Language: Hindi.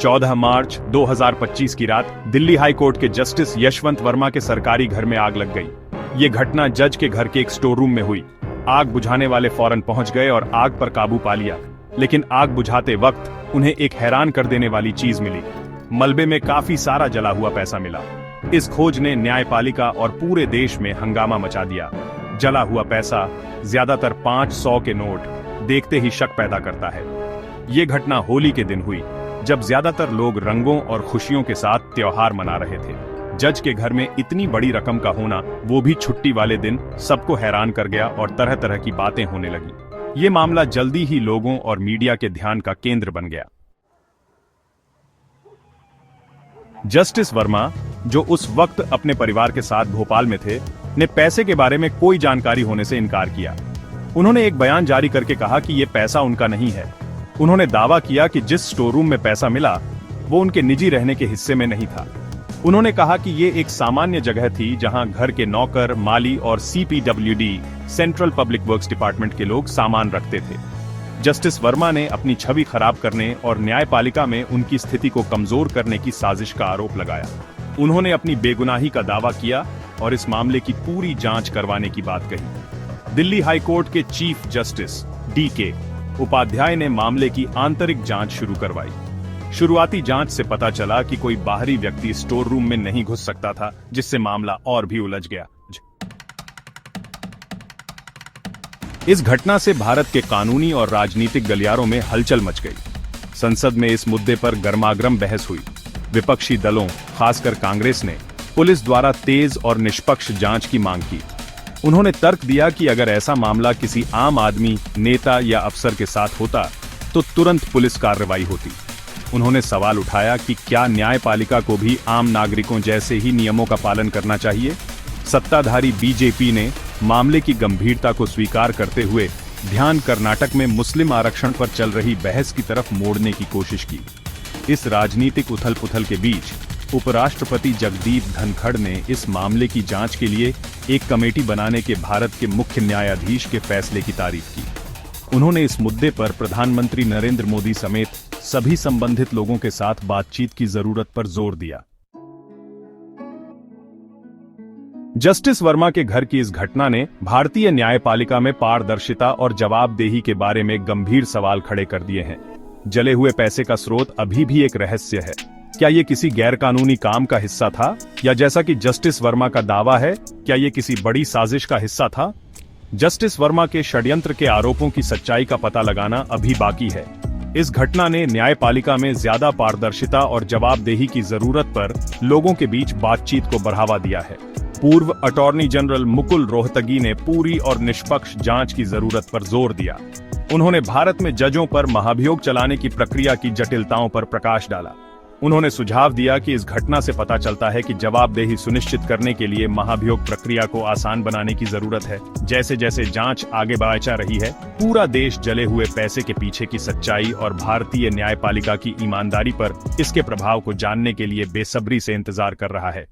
14 मार्च 2025 की रात दिल्ली हाई कोर्ट के जस्टिस यशवंत वर्मा के सरकारी घर में आग लग गई। ये घटना जज के घर के एक स्टोर रूम में हुई। आग बुझाने वाले फौरन पहुंच गए और आग पर काबू पा लिया, लेकिन आग बुझाते वक्त उन्हें एक हैरान कर देने वाली चीज मिली। मलबे में काफी सारा जला हुआ पैसा मिला। इस खोज ने न्यायपालिका और पूरे देश में हंगामा मचा दिया। जला हुआ पैसा, ज्यादातर 500 के नोट, देखते ही शक पैदा करता है। ये घटना होली के दिन हुई, जब ज्यादातर लोग रंगों और खुशियों के साथ त्योहार मना रहे थे। जज के घर में इतनी बड़ी रकम का होना, वो भी छुट्टी वाले दिन, सबको हैरान कर गया और तरह तरह की बातें होने लगी। ये मामला जल्दी ही लोगों और मीडिया के ध्यान का केंद्र बन गया। जस्टिस वर्मा, जो उस वक्त अपने परिवार के साथ भोपाल में थे, ने पैसे के बारे में कोई जानकारी होने से इनकार किया। उन्होंने एक बयान जारी करके कहा कि यह पैसा उनका नहीं है। उन्होंने दावा किया कि जिस स्टोर रूम में पैसा मिला, वो उनके निजी रहने के हिस्से में नहीं था। उन्होंने कहा कि ये एक सामान्य जगह थी जहां घर के नौकर, माली और CPWD, central public works department के लोग सामान रखते थे। जस्टिस वर्मा ने अपनी छवि खराब करने और न्यायपालिका में उनकी स्थिति को कमजोर करने की साजिश का आरोप लगाया। उन्होंने अपनी बेगुनाही का दावा किया और इस मामले की पूरी जांच करवाने की बात कही। दिल्ली हाई कोर्ट के चीफ जस्टिस DK उपाध्याय ने मामले की आंतरिक जांच शुरू करवाई। शुरुआती जांच से पता चला कि कोई बाहरी व्यक्ति स्टोर रूम में नहीं घुस सकता था, जिससे मामला और भी उलझ गया। इस घटना से भारत के कानूनी और राजनीतिक गलियारों में हलचल मच गई। संसद में इस मुद्दे पर गर्मागर्म बहस हुई। विपक्षी दलों, खासकर कांग्रेस ने पुलिस द्वारा तेज और निष्पक्ष जांच की मांग की। उन्होंने तर्क दिया कि अगर ऐसा मामला किसी आम आदमी, नेता या अफसर के साथ होता तो तुरंत पुलिस कार्रवाई होती। उन्होंने सवाल उठाया कि क्या न्यायपालिका को भी आम नागरिकों जैसे ही नियमों का पालन करना चाहिए। सत्ताधारी BJP ने मामले की गंभीरता को स्वीकार करते हुए ध्यान कर्नाटक में मुस्लिम आरक्षण पर चल रही बहस की तरफ मोड़ने की कोशिश की। इस राजनीतिक उथल-पुथल के बीच उपराष्ट्रपति जगदीप धनखड़ ने इस मामले की जांच के लिए एक कमेटी बनाने के भारत के मुख्य न्यायाधीश के फैसले की तारीफ की। उन्होंने इस मुद्दे पर प्रधानमंत्री नरेंद्र मोदी समेत सभी संबंधित लोगों के साथ बातचीत की जरूरत पर जोर दिया। जस्टिस वर्मा के घर की इस घटना ने भारतीय न्यायपालिका में पारदर्शिता और जवाबदेही के बारे में गंभीर सवाल खड़े कर दिए हैं। जले हुए पैसे का स्रोत अभी भी एक रहस्य है। क्या ये किसी गैरकानूनी काम का हिस्सा था, या जैसा कि जस्टिस वर्मा का दावा है, क्या ये किसी बड़ी साजिश का हिस्सा था? जस्टिस वर्मा के षड्यंत्र के आरोपों की सच्चाई का पता लगाना अभी बाकी है। इस घटना ने न्यायपालिका में ज्यादा पारदर्शिता और जवाबदेही की जरूरत पर लोगों के बीच बातचीत को बढ़ावा दिया है। पूर्व अटॉर्नी जनरल मुकुल रोहतगी ने पूरी और निष्पक्ष जांच की जरूरत पर जोर दिया। उन्होंने भारत में जजों पर महाभियोग चलाने की प्रक्रिया की जटिलताओं पर प्रकाश डाला। उन्होंने सुझाव दिया कि इस घटना से पता चलता है कि जवाबदेही सुनिश्चित करने के लिए महाभियोग प्रक्रिया को आसान बनाने की जरूरत है। जैसे जैसे जांच आगे बढ़ती जा रही है, पूरा देश जले हुए पैसे के पीछे की सच्चाई और भारतीय न्यायपालिका की ईमानदारी पर इसके प्रभाव को जानने के लिए बेसब्री से इंतजार कर रहा है।